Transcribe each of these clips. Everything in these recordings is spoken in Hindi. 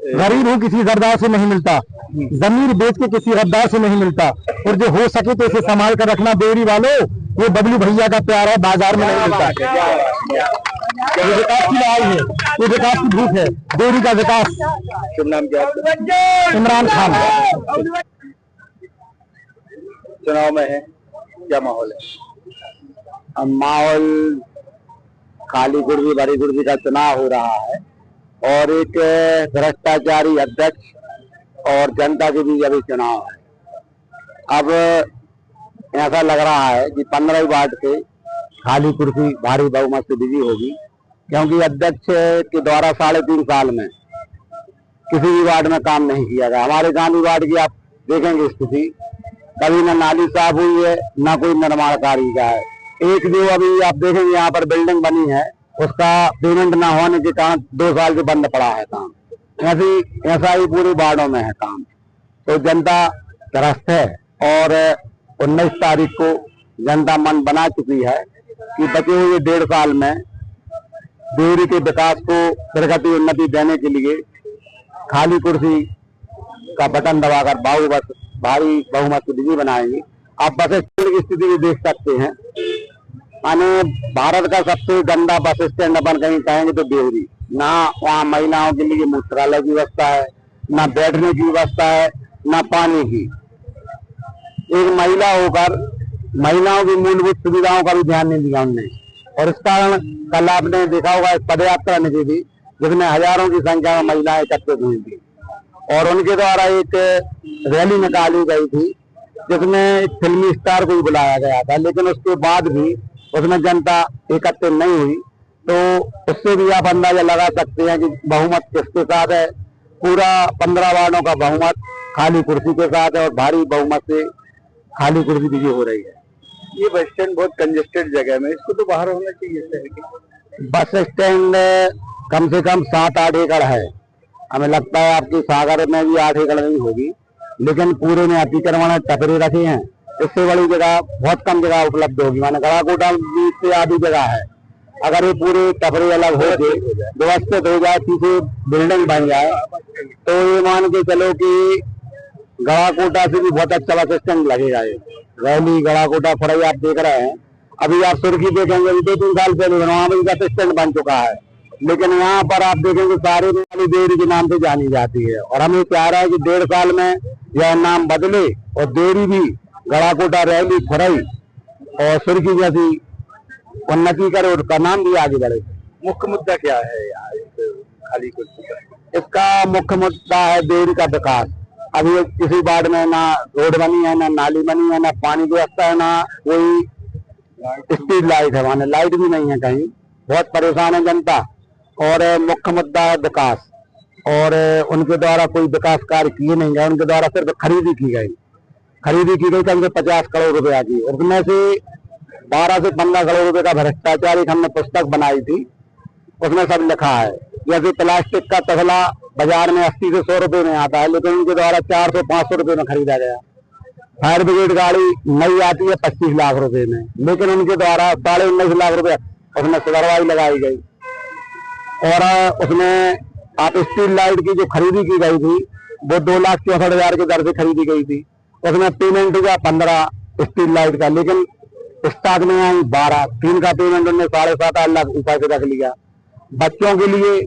गरीब हूँ किसी सरदार से नहीं मिलता, जमीर बेच के किसी गद्दार से नहीं मिलता, और जो हो सके तो इसे संभाल कर रखना डेयरी वालों, ये बबलू भैया का प्यार है, बाजार में नहीं मिलता। ये विकास की लड़ाई है, ये विकास की भूख है, डेयरी का विकास। शुभ नाम क्या? इमरान खान। चुनाव में है, क्या माहौल है? माहौल खाली कुर्सी भरी कुर्सी का चुनाव हो रहा है, और एक भ्रष्टाचारी अध्यक्ष और जनता के बीच अभी चुनाव है। अब ऐसा लग रहा है कि 15 वार्ड से खाली कुर्सी भारी बहुमत से विजयी होगी, क्योंकि अध्यक्ष के द्वारा 3.5 साल में किसी भी वार्ड में काम नहीं किया गया। हमारे गांधी वार्ड की आप देखेंगे स्थिति, कभी न नाली साफ हुई है, न कोई निर्माण कार्य का है। एक जो अभी आप देखेंगे यहाँ पर बिल्डिंग बनी है, उसका पेमेंट न होने के कारण 2 साल से बंद पड़ा है काम। ऐसा ही पूरे वार्डों में है काम। तो जनता त्रस्त है, और 19 तारीख को जनता मन बना चुकी है कि बचे हुए 1.5 साल में डेयरी के विकास को प्रगति उन्नति देने के लिए खाली कुर्सी का बटन दबाकर भारी बहुमत से विजयी बनाएंगे। आप बस स्टैंड की स्थिति भी देख सकते हैं, माने भारत का सबसे गंदा बस स्टैंड अपन कहीं कहेंगे तो डेयरी। ना वहाँ महिलाओं के लिए मूत्रालय की व्यवस्था है, ना बैठने की व्यवस्था है, ना पानी की। एक महिला होकर महिलाओं की मूलभूत सुविधाओं का भी ध्यान नहीं दिया उनने, और इस कारण कल आपने देखा होगा एक पदयात्रा निकली थी जिसमें हजारों की संख्या में महिलाएं एकत्रित हुई थी, और उनके द्वारा एक रैली निकाली गई थी जिसमें एक फिल्मी स्टार को भी बुलाया गया था, लेकिन उसके बाद भी उसमें जनता एकत्रित नहीं हुई। तो उससे भी आप अंदाजा लगा सकते हैं कि बहुमत किसके साथ है। पूरा 15 वार्डों का बहुमत खाली कुर्सी के साथ है, और भारी बहुमत से खाली कुर्सी विजयी हो रही है। ये बस स्टैंड बहुत कंजेस्टेड जगह में, इसको तो बाहर होना चाहिए शहर के। बस स्टैंड कम से कम 7-8 एकड़ है। हमें लगता है आपकी सागर में भी 8 एकड़ नहीं होगी, लेकिन पूरे में अतिक्रमण टपरे रखे हैं। इससे बड़ी जगह बहुत कम जगह उपलब्ध होगी, माने गड़ाकोटा से आधी जगह है। अगर ये पूरे टपरे अलग हो जाए, व्यवस्थित हो जाए, पीछे बिल्डिंग बन जाए, तो ये मान के चलो कि गड़ाकोटा से भी बहुत अच्छा बस स्टैंड लगेगा। ये रैली गड़ाकोटा फराई आप देख रहे हैं, अभी आप सुर्खी देखेंगे 2-3 साल पहले वहां पर बस स्टैंड बन चुका है, लेकिन यहाँ पर आप देखेंगे सारे डेयरी के नाम से जानी जाती है। और हम ये चाह रहे हैं कि 1.5 साल में यह नाम बदले, और डेयरी भी गड़ाकोटा रैली फराई और सुर्खी जैसी उन्नति करे, और उसका नाम भी आगे बढ़े। मुख्य मुद्दा क्या है यहाँ खाली कुर्सी का? इसका मुख्य मुद्दा है डेयरी का विकास। अभी किसी वार्ड में ना रोड बनी है, ना नाली बनी है, ना पानी व्यवस्था है, ना कोई स्ट्रीट लाइट है, वहां लाइट भी नहीं है कहीं। बहुत परेशान है जनता, और मुख्य मुद्दा है विकास। और उनके द्वारा कोई विकास कार्य किए नहीं गए, उनके द्वारा सिर्फ खरीदी की गई कम से 50 करोड़ रुपया की। उसमें से 12 से 15 करोड़ रुपए का भ्रष्टाचार एक हमने पुस्तक बनाई थी, उसमें सब लिखा है। जैसे प्लास्टिक का तसला बाजार में 80 से 100 रुपए में आता है, लेकिन उनके द्वारा 400-500 रुपए में खरीदा गया। फायर ब्रिगेड गाड़ी नई आती है 25 लाख रुपए में, लेकिन उनके द्वारा 19.5 लाख रुपए उसमें सुधरवाई लगाई गई। और उसमें आप स्ट्रीट लाइट की जो खरीदी की गई थी वो 2,64,000 की दर से खरीदी गई थी। उसमें पेमेंट हुआ 15 स्ट्रीट लाइट का, लेकिन स्टॉक में आई 12। 3 का पेमेंट उन्होंने 7.5-8 लाख ऊपर से रख लिया। बच्चों के लिए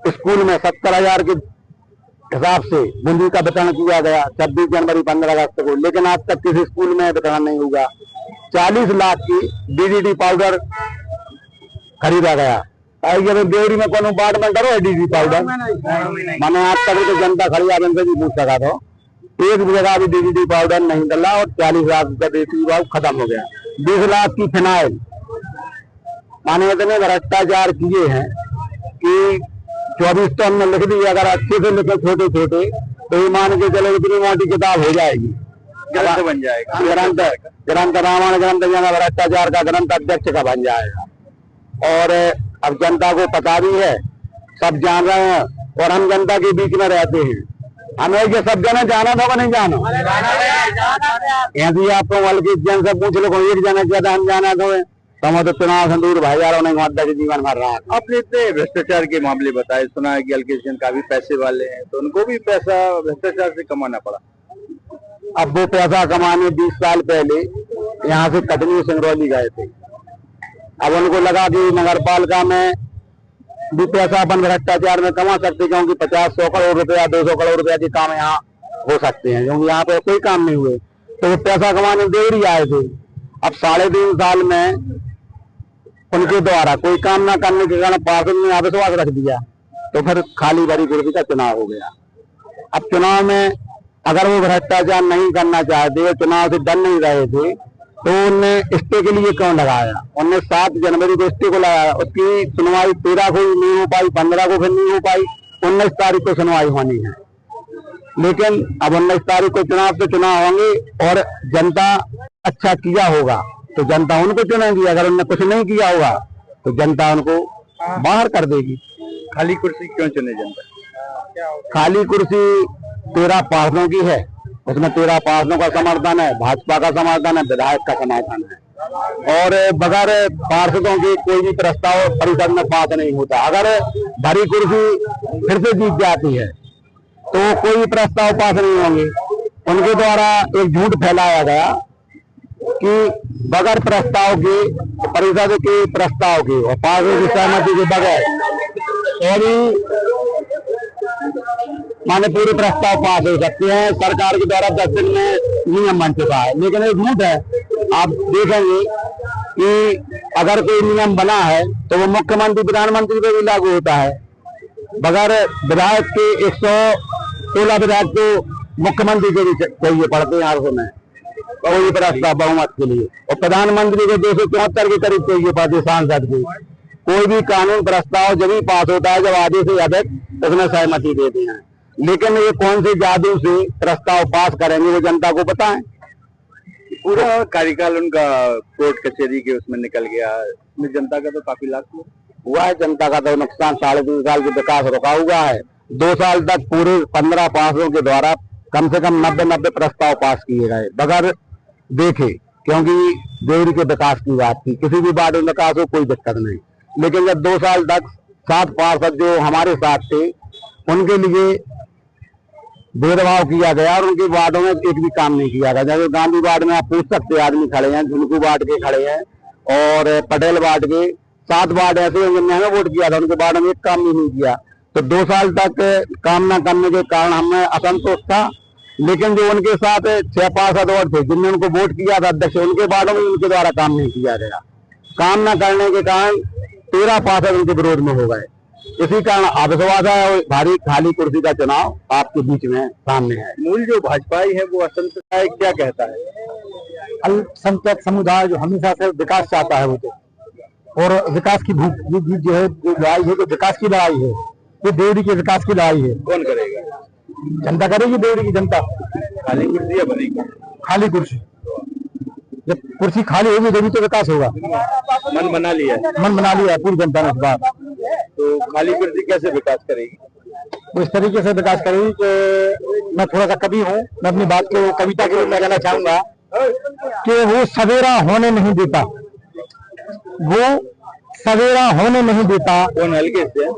स्कूल में 70,000 के हिसाब से बूंदी का वितरण किया गया 26 जनवरी 15 अगस्त को, लेकिन आज तक किसी स्कूल में वितरण नहीं हुआ। 40 लाख की डीडीटी पाउडर खरीदा गया। डेयरी में कोनो वार्ड में डरो है डीडीटी पाउडर, मैंने आज तक तो जनता खड़ी आदमी से भी पूछ सका था, एक जगह भी डीडीटी पाउडर नहीं डला, और 40 लाख का देसी भाव खत्म हो गया। 20 लाख की फिनाइल, माने इतने भ्रष्टाचार किए हैं कि 24 तो हमने लिख दी। अगर अच्छे से लिखे छोटे छोटे तो ये मान के चलो इतनी मोटी किताब हो जाएगी, ग्रंथ बन जाएगा। ग्रंथ रामायण ग्रंथ जाना भ्रष्टाचार का ग्रंथ अध्यक्ष का बन जाएगा। और अब जनता को पता भी है, सब जान रहे हैं, और हम जनता के बीच में रहते हैं। हमें ये सब जने जाना था नहीं जाना, ऐसी आपको बल्कि जन से पूछ लो, एक जने ज्यादा हम जाना था, तो तो चुनाव संदूर भाईचारा उन्हें अध्यक्ष जीवन भर रहा है। आपने इतने भ्रष्टाचार के मामले बताए, सुना है कि एलकेशन काफी पैसे वाले हैं, तो उनको भी पैसा भ्रष्टाचार से कमाना पड़ा। अब वो पैसा कमाने 20 साल पहले यहाँ से कटनी सिंगरौली गए थे। अब उनको लगा कि नगर पालिका में भी पैसा अपन भ्रष्टाचार में कमा सकते, क्योंकि 50-100 करोड़ रुपया 200 करोड़ रुपया के काम यहाँ हो सकते हैं, क्योंकि यहाँ पे कोई काम नहीं हुए, तो वो पैसा कमाने देवरी आए थे। अब 3.5 साल में उनके द्वारा कोई काम ना करने के कारण पार्षद ने अविश्वास रख दिया, तो फिर खाली भरी कुर्सी का चुनाव हो गया। अब चुनाव में अगर वो भ्रष्टाचार नहीं करना चाहते, वो चुनाव से डर नहीं रहे थे, तो उनने स्टे के लिए क्यों लगाया? उनने 7 जनवरी को स्टे को लगाया। उसकी सुनवाई 13 को नहीं हो पाई, 15 को फिर नहीं हो पाई, 19 तारीख को सुनवाई होनी है। लेकिन अब 19 तारीख को चुनाव होंगे और जनता अच्छा किया होगा तो जनता उनको चुनेगी, अगर उन्होंने कुछ नहीं किया होगा तो जनता उनको बाहर कर देगी। खाली कुर्सी क्यों चुने जनता? खाली कुर्सी 13 पार्षदों की है, उसमें 13 पार्षदों का समर्थन है, भाजपा का समर्थन है, विधायक का समर्थन है, और बगैर पार्षदों के कोई भी प्रस्ताव परिषद में पास नहीं होता। अगर भरी कुर्सी फिर से जीत जाती है तो कोई प्रस्ताव पास नहीं होंगे। उनके द्वारा एक झूठ फैलाया गया कि बगैर प्रस्ताव के, परिषद के प्रस्ताव के और पार्षद की सहमति के बगैर और माने पूरे प्रस्ताव पास हो सकते हैं। सरकार के द्वारा 10 दिन में नियम बन चुका है, लेकिन एक झूठ है। आप देखेंगे कि अगर कोई नियम बना है तो वो मुख्यमंत्री प्रधानमंत्री पे भी लागू होता है। बगैर विधायक के 116 विधायक तो मुख्यमंत्री के भी चाहिए पड़ते हैं हर समय कोई प्रस्ताव बहुमत के लिए, और प्रधानमंत्री को 274 के करीब चाहिए पड़ते सांसद के। कोई भी कानून प्रस्ताव जब भी पास होता है जब आधे से अधिक उसमें सहमति देते हैं, लेकिन ये कौन से जादू से प्रस्ताव पास करेंगे वो जनता को पता है। पूरा कार्यकाल उनका कोर्ट कचहरी के उसमें निकल गया, इसमें जनता का तो काफी लाभ हुआ है। जनता का तो नुकसान, 3.5 साल के विकास रुका हुआ है। 2 साल तक पूरे 15 पार्षदों के द्वारा कम से कम 90 प्रस्ताव पास किए गए बगैर देखे, क्योंकि देवरी के विकास की बात थी। किसी भी वार्ड में विकास हो कोई दिक्कत नहीं, लेकिन जब 2 साल तक 7 पार्षद जो हमारे साथ थे उनके लिए भेदभाव किया गया और उनके वार्डों में एक भी काम नहीं किया गया। जैसे गांधी वार्ड में आप पूछ सकते आदमी खड़े हैं, झुनकू वार्ड के खड़े हैं और पटेल वार्ड के 7 वार्ड ऐसे हैं जिन्होंने वोट किया था, उनके वार्ड में एक काम भी नहीं किया। तो 2 साल तक काम न करने के कारण हमें असंतोष था, लेकिन जो उनके साथ 6 पार्षद और थे जिनने उनको वोट किया था अध्यक्ष, उनके वार्डों में उनके द्वारा काम नहीं किया गया। काम न करने के कारण 13 पार्षद उनके विरोध में हो गए। इसी कारण अविश्वास है और भारी खाली कुर्सी का चुनाव आपके बीच में सामने है। मूल जो भाजपाई है वो असंतुष्ट है, क्या कहता है? अल्पसंख्यक समुदाय जो हमेशा से विकास चाहता है वो तो, और विकास की भूख जो है, जो लड़ाई है, तो विकास की लड़ाई है, ये देवरी के विकास की लड़ाई है। कौन करेगा? जनता करेगी, देवरी की जनता। खाली कुर्सी या बनेगी? खाली कुर्सी, जब कुर्सी खाली होगी तभी तो विकास होगा। मन बना लिया? मन बना लिया पूरी जनता ने इस बार। तो खाली कुर्सी कैसे विकास करेगी? वो इस तरीके से विकास करेगी कि मैं थोड़ा सा कवि हूँ, मैं अपनी बात को कविता के रूप में कहना चाहूंगा कि वो सवेरा होने नहीं देता, वो सवेरा होने नहीं देता। कौन हल्के से?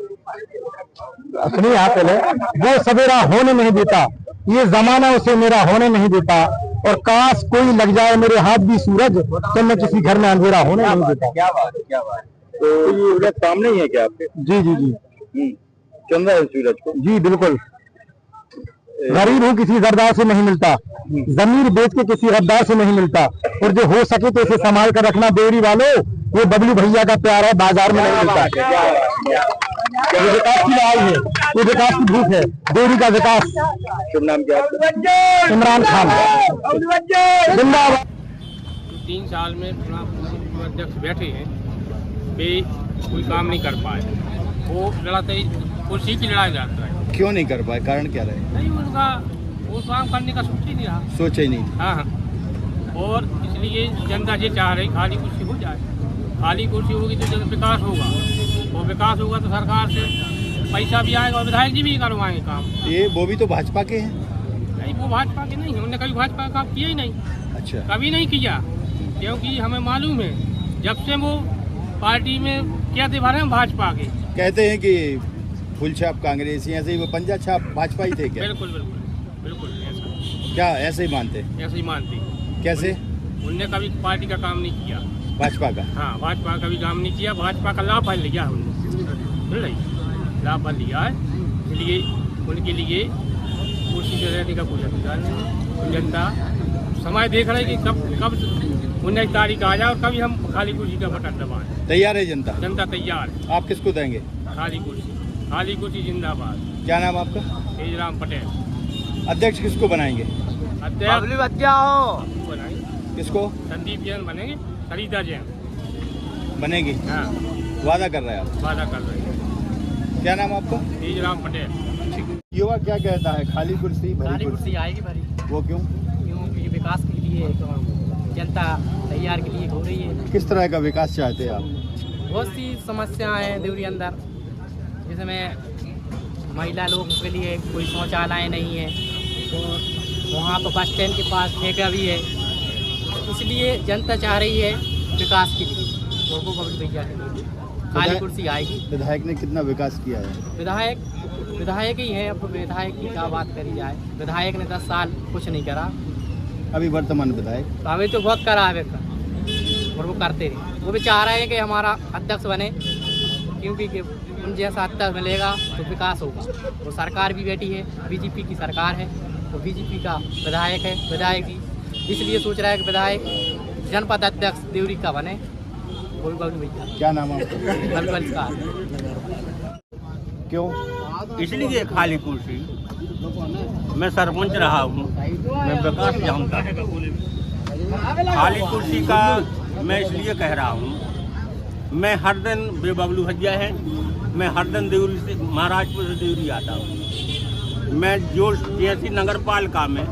सुनिए यहाँ पहले, वो सवेरा होने नहीं देता, ये जमाना उसे मेरा होने नहीं देता, और काश कोई लग जाए मेरे हाथ भी सूरज तो मैं किसी घर में अंधेरा होने नहीं देता। क्या बात है, क्या बात है। तो ये सामने ही है क्या आपके? जी जी जी, चंद्रा है सूरज को? जी बिल्कुल। गरीब हूँ किसी गद्दार से नहीं मिलता, जमीर बेच के किसी गद्दार से नहीं मिलता, और जो हो सके तो इसे संभाल कर रखना देवरी वालों, वो बबलू भैया का प्यार है, बाजार में नहीं मिलता। ये विकास की लड़ाई है, ये विकास की भूख है, देवरी का विकास। शुभ नाम क्या है? इमरान खान जिंदाबाद। 3 साल में अध्यक्ष बैठे हैं, वे कोई काम नहीं कर पाए। वो लड़ाई कुर्सी की लड़ाई जाता है। क्यों नहीं कर पाए? कारण क्या रहे? नहीं, उनका वो काम करने का सोच ही नहीं रहा। सोचा ही नहीं। हाँ हाँ, और इसलिए जनता ये चाह रही खाली कुर्सी हो जाए। खाली कुर्सी होगी तो जब विकास होगा, और विकास होगा तो सरकार से पैसा भी आएगा और विधायक जी भी करवाएंगे काम। ये वो भी तो भाजपा के हैं? नहीं, वो भाजपा के नहीं है, उन्होंने कभी भाजपा का काम किया ही नहीं। अच्छा, कभी नहीं किया, क्योंकि हमें मालूम है जब से वो पार्टी में क्या थे भरे भाजपा के। कहते हैं कि फुल छाप कांग्रेसी, ऐसे ही वो पंजा छाप भाजपा ही थे क्या? बिल्कुल बिल्कुल बिल्कुल ऐसा, क्या ऐसे ही मानते? ऐसे ही मानती। कैसे? उनने कभी पार्टी का काम नहीं किया, भाजपा का? हाँ भाजपा का भी काम नहीं किया, भाजपा का लाभ लिया है उन्होंने, समझ रही, लाभ लिया है, इसलिए उनके लिए कुर्सी पे रहने का कोई अधिकार नहीं। जनता समय देख रही कि कब 19 तारीख आ जाए और कभी हम खाली कुर्सी का बटन दबाएं। तैयार है जनता? जनता तैयार है। आप किसको देंगे? खाली कुर्सी जिंदाबाद। क्या नाम आपका? तेजराम पटेल। अध्यक्ष किसको बनाएंगे? अध्यक्ष बनाएंगे किसको? संदीप जैन बनेंगे, सरिता जैन बनेगी? हाँ वादा कर रहे हैं आप? वादा कर रहे हैं। क्या नाम आपका? तेजराम पटेल। युवा क्या कहता है? खाली कुर्सी भरी खाली कुर्सी? कुर्सी आएगी भरी, वो क्यों? क्योंकि विकास के लिए जनता तैयार के लिए हो रही है। किस तरह का विकास चाहते हैं आप? बहुत सी समस्याएं हैं देवरी अंदर, जिसमें महिला लोगों के लिए कोई शौचालय नहीं है, तो वहाँ पर बस स्टैंड के पास ठेका भी है, इसलिए जनता चाह रही है विकास के लिए, लोगों को भैया के लिए खाली कुर्सी आएगी। विधायक ने कितना विकास किया है? विधायक ही है, अब विधायक की क्या बात करी जाए। विधायक ने 10 साल कुछ नहीं करा, अभी वर्तमान विधायक? तो हमें तो बहुत करा है और वो करते रहे। वो भी चाह रहे हैं कि हमारा अध्यक्ष बने, क्योंकि उन जैसा अध्यक्ष मिलेगा तो विकास होगा। वो सरकार भी बैठी है, बीजेपी की सरकार है, तो बीजेपी का विधायक है, विधायक ही इसलिए सोच रहा है कि विधायक जनपद अध्यक्ष देवरी का बने। वो भी भैया। क्या नाम है आपका? नमस्कार। क्यों? इसलिए खाली कुर्सी, मैं सरपंच रहा हूँ, मैं विकास जानता हूँ। खाली कुर्सी का मैं इसलिए कह रहा हूँ, मैं हर दिन बेबबलू भैया है, मैं हर दिन देवरी से महाराजपुर से देवरी आता हूँ। मैं जो जैसी नगर पालिका में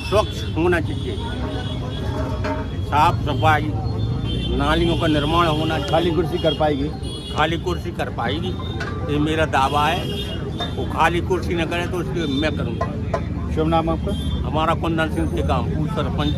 स्वच्छ होना चाहिए, साफ सफाई, नालियों का निर्माण होना चाहिए। खाली कुर्सी कर पाएगी? खाली कुर्सी कर पाएगी, ये मेरा दावा है। वो खाली कुर्सी न करे तो उसके मैं करूँगा। शुभ नाम आपका? हमारा कुंदन सिंह थे, काम सरपंच